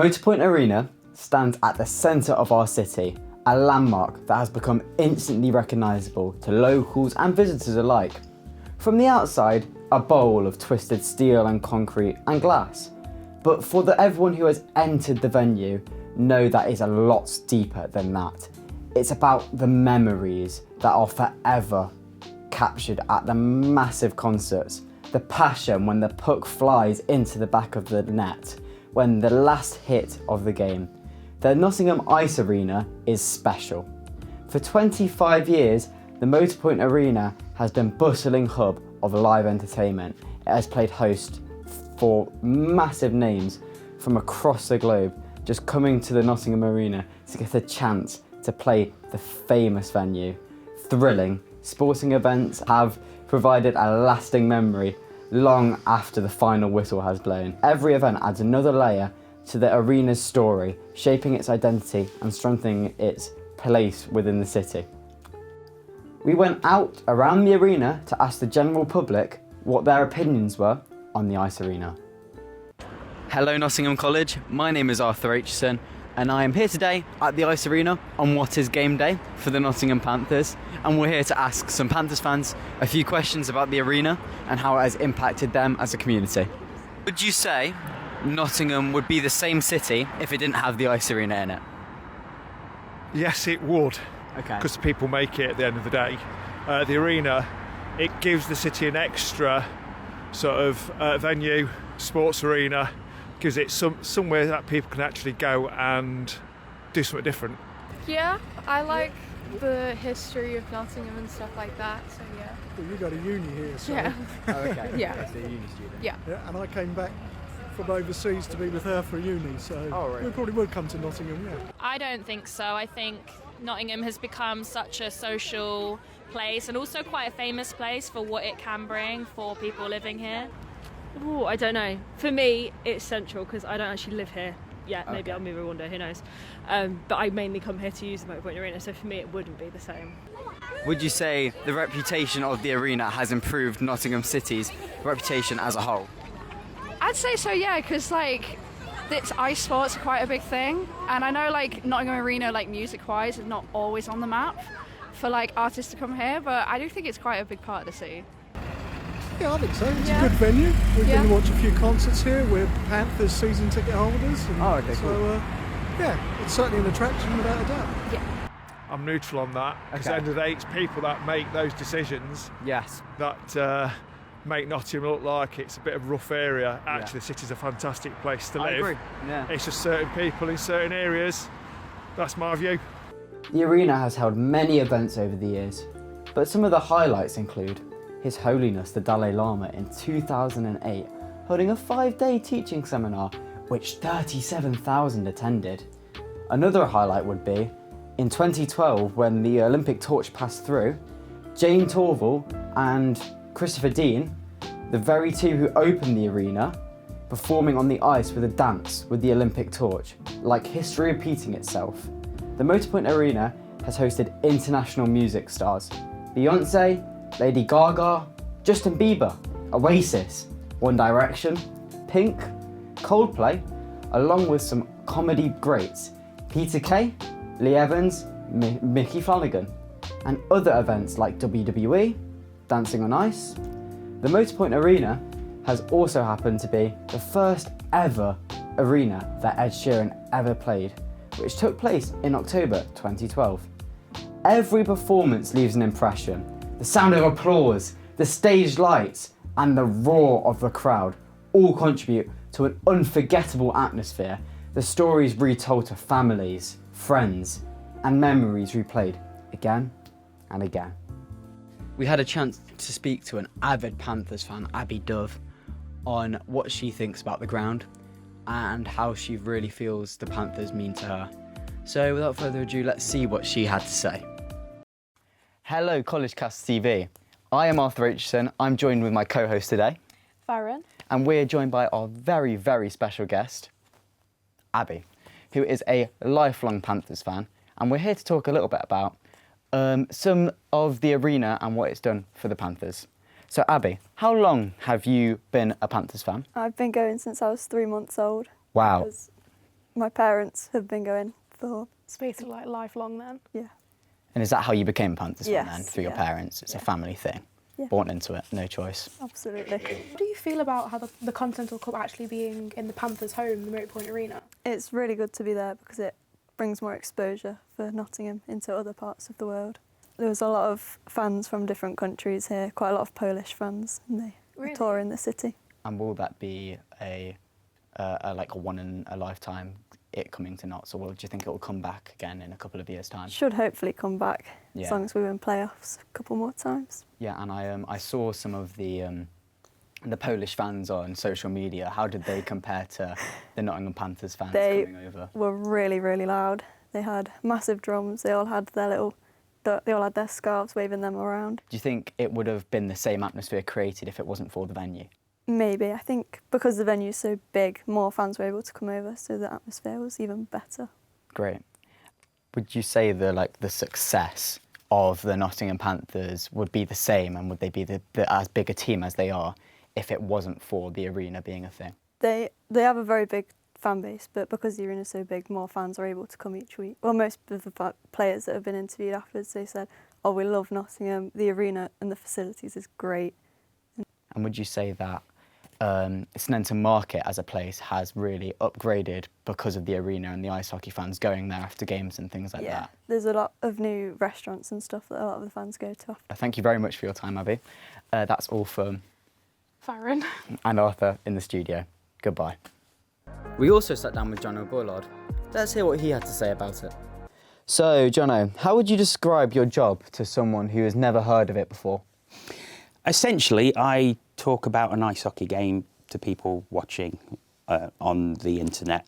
Motorpoint Arena stands at the centre of our city, a landmark that has become instantly recognisable to locals and visitors alike. From the outside, a bowl of twisted steel and concrete and glass. But for everyone who has entered the venue, know that is a lot deeper than that. It's about the memories that are forever captured at the massive concerts, the passion when the puck flies into the back of the net, when the last hit of the game. The Nottingham Ice Arena is special. For 25 years, the Motorpoint Arena has been a bustling hub of live entertainment. It has played host for massive names from across the globe, just coming to the Nottingham Arena to get a chance to play the famous venue. Thrilling sporting events have provided a lasting memory long after the final whistle has blown. Every event adds another layer to the arena's story, shaping its identity and strengthening its place within the city. We went out around the arena to ask the general public what their opinions were on the Ice Arena. Hello Nottingham College, my name is Arthur Aitchison and I am here today at the Ice Arena on what is game day for the Nottingham Panthers, and we're here to ask some Panthers fans a few questions about the arena and how it has impacted them as a community. Would you say Nottingham would be the same city if it didn't have the Ice Arena in it? Yes, it would. Okay. Because people make it at the end of the day. The arena, it gives the city an extra sort of venue, sports arena, gives it somewhere that people can actually go and do something different. Yeah, I like the history of Nottingham and stuff like that, so yeah. Well, you got a uni here, so... Yeah. Oh, okay. Yeah. That's a uni student. Yeah. Yeah, and I came back from overseas to be with her for uni, so Oh, right. we probably would come to Nottingham, yeah. I don't think so. I think Nottingham has become such a social place and also quite a famous place for what it can bring for people living here. Oh, I don't know. For me, it's central because I don't actually live here yet. Maybe Okay. I'll move here one day, who knows. But I mainly come here to use the Motorpoint Arena, so for me it wouldn't be the same. Would you say the reputation of the arena has improved Nottingham City's reputation as a whole? I'd say so, yeah, because it's ice sports are quite a big thing, and I know Nottingham Arena, music-wise, is not always on the map for artists to come here, but I do think it's quite a big part of the city. Yeah, I think so. It's Yeah. a good venue. We've Yeah. been to watch a few concerts here. We're Panthers season ticket holders. And Oh, okay, so, cool. yeah, it's certainly an attraction without a doubt. I'm neutral on that, because Okay. at the end of the day, it's people that make those decisions Yes. that make Nottingham look like it's a bit of a rough area. Actually, the city's a fantastic place to live. I agree. Yeah. It's just certain people in certain areas. That's my view. The arena has held many events over the years, but some of the highlights include His Holiness the Dalai Lama in 2008 holding a 5-day teaching seminar which 37,000 attended. Another highlight would be in 2012 when the Olympic torch passed through, Jane Torval and Christopher Dean, the very two who opened the arena, performing on the ice with a dance with the Olympic torch, like history repeating itself. The Motorpoint Arena has hosted international music stars: Beyonce, Lady Gaga, Justin Bieber, Oasis, One Direction, Pink, Coldplay, along with some comedy greats, Peter Kay, Lee Evans, Mickey Flanagan, and other events like WWE, Dancing on Ice. The Motorpoint Arena has also happened to be the first ever arena that Ed Sheeran ever played, which took place in October 2012. Every performance leaves an impression. The sound of applause, the stage lights, and the roar of the crowd all contribute to an unforgettable atmosphere. The stories retold to families, friends, and memories replayed again and again. We had a chance to speak to an avid Panthers fan, Abby Dove, on what she thinks about the ground and how she really feels the Panthers mean to her. So without further ado, let's see what she had to say. Hello, CollegeCast TV. I am Arthur Aitchison. I'm joined with my co-host today, Farron. and we're joined by our very, very special guest, Abby, who is a lifelong Panthers fan, and we're here to talk a little bit about some of the arena and what it's done for the Panthers. So Abby, how long have you been a Panthers fan? I've been going since I was 3 months old. Wow. 'Cause my parents have been going for. It's basically like lifelong then. Yeah. And is that how you became a Panthers fan Yes, then? Through your yeah. parents? It's a family thing. Yeah. Born into it, no choice. Absolutely. What do you feel about how the Continental Cup actually being in the Panthers' home, the Motorpoint Arena? It's really good to be there because it brings more exposure for Nottingham into other parts of the world. There was a lot of fans from different countries here, quite a lot of Polish fans, and they were touring the city. And will that be a like a one in a lifetime, it coming to Notts, or do you think it will come back again in a couple of years' time? Should hopefully come back Yeah. as long as we win playoffs a couple more times. Yeah, and I saw some of the Polish fans on social media. How did they compare to the Nottingham Panthers fans coming over? They were really, really loud. They had massive drums. They all had their scarves, waving them around. Do you think it would have been the same atmosphere created if it wasn't for the venue? Maybe. I think because the venue's so big, more fans were able to come over, so the atmosphere was even better. Great. Would you say the success of the Nottingham Panthers would be the same, and would they be the as big a team as they are if it wasn't for the arena being a thing? They have a very big fan base, but because the arena's so big, more fans are able to come each week. Well, most of the players that have been interviewed afterwards, they said, "Oh, we love Nottingham. The arena and the facilities is great." And would you say that Sneinton Market as a place has really upgraded because of the arena and the ice hockey fans going there after games and things like Yeah, that? there's a lot of new restaurants and stuff that a lot of the fans go to. Thank you very much for your time, Abby. That's all from Farron. and Arthur in the studio. Goodbye. We also sat down with Jono Bullard. Let's hear what he had to say about it. So, Jono, how would you describe your job to someone who has never heard of it before? Essentially, I talk about an ice hockey game to people watching on the internet.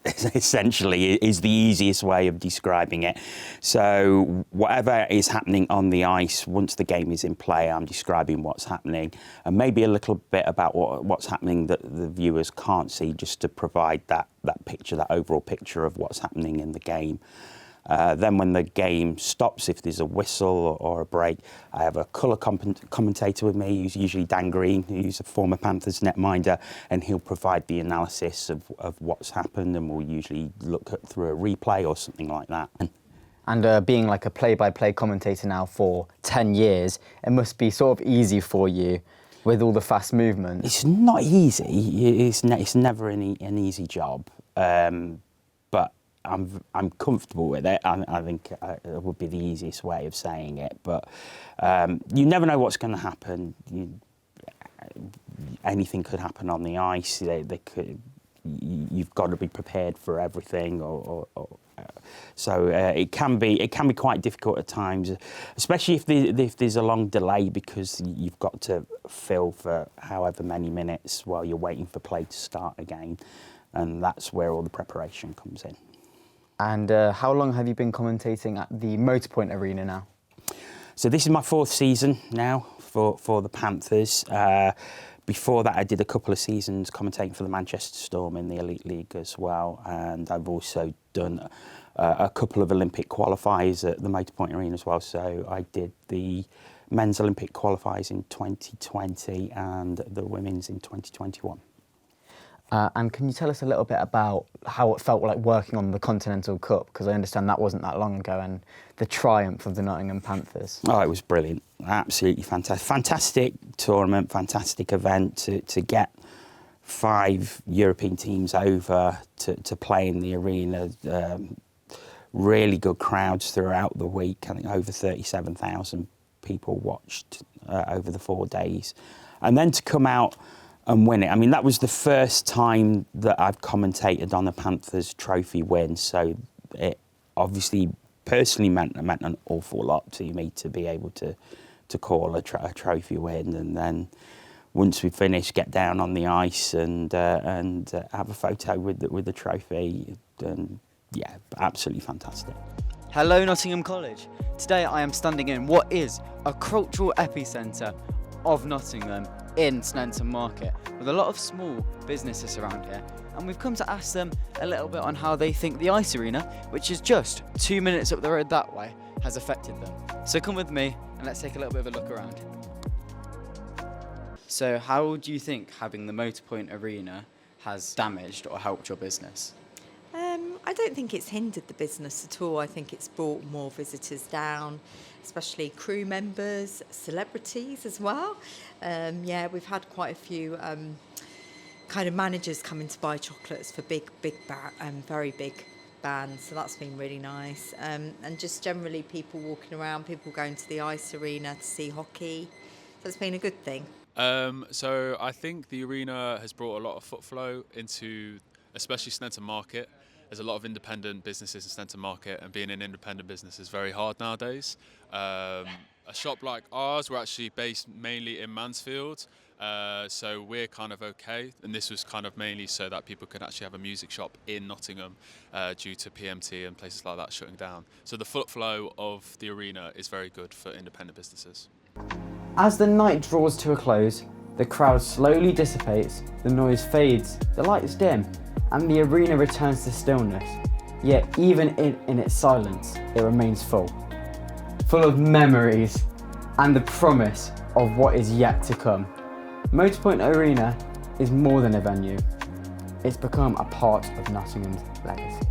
Essentially, is the easiest way of describing it. So whatever is happening on the ice, once the game is in play, I'm describing what's happening, and maybe a little bit about what's happening that the viewers can't see, just to provide that picture, that overall picture of what's happening in the game. Then when the game stops, if there's a whistle or a break, I have a colour commentator with me, who's usually Dan Green, who's a former Panthers netminder, and he'll provide the analysis of what's happened, and we'll usually look through a replay or something like that. And being like a play-by-play commentator now for 10 years, it must be sort of easy for you with all the fast movements. It's not easy. It's never an easy job, but I'm comfortable with it. I think it would be the easiest way of saying it. But you never know what's going to happen. Anything could happen on the ice. You've got to be prepared for everything. So it can be quite difficult at times, especially if there's a long delay, because you've got to fill for however many minutes while you're waiting for play to start again, and that's where all the preparation comes in. And how long have you been commentating at the Motorpoint Arena now? So this is my 4th season now for the Panthers. Before that, I did a couple of seasons commentating for the Manchester Storm in the Elite League as well, and I've also done a couple of Olympic qualifiers at the Motorpoint Arena as well. So I did the men's Olympic qualifiers in 2020 and the women's in 2021. And can you tell us a little bit about how it felt like working on the Continental Cup? Because I understand that wasn't that long ago, and the triumph of the Nottingham Panthers. Oh, it was brilliant. Absolutely fantastic. Fantastic tournament, fantastic event to get 5 European teams over to play in the arena. Really good crowds throughout the week. I think over 37,000 people watched over the 4 days. And then to come out and win it. I mean, that was the first time that I've commentated on a Panthers trophy win, so it obviously personally meant an awful lot to me to be able to call a trophy win, and then once we finished, get down on the ice and have a photo with the trophy, and yeah, absolutely fantastic. Hello Nottingham College. Today I am standing in what is a cultural epicentre of Nottingham in Sneinton Market, with a lot of small businesses around here, and we've come to ask them a little bit on how they think the ice arena, which is just 2 minutes up the road that way, has affected them. So come with me and let's take a little bit of a look around. So how do you think having the Motorpoint Arena has damaged or helped your business? I don't think it's hindered the business at all. I think it's brought more visitors down, especially crew members, celebrities as well. Yeah, we've had quite a few kind of managers coming to buy chocolates for very big bands, so that's been really nice. And just generally people walking around, people going to the ice arena to see hockey. So it's been a good thing. So I think the arena has brought a lot of foot flow into especially Sneinton Market. There's a lot of independent businesses in Sneinton Market, and being an independent business is very hard nowadays. A shop like ours, we're actually based mainly in Mansfield, so we're kind of okay. And this was kind of mainly so that people could actually have a music shop in Nottingham due to PMT and places like that shutting down. So the foot flow of the arena is very good for independent businesses. As the night draws to a close, the crowd slowly dissipates, the noise fades, the lights dim, and the arena returns to stillness. Yet even in its silence, it remains full of memories and the promise of what is yet to come. Motorpoint Arena is more than a venue. It's become a part of Nottingham's legacy.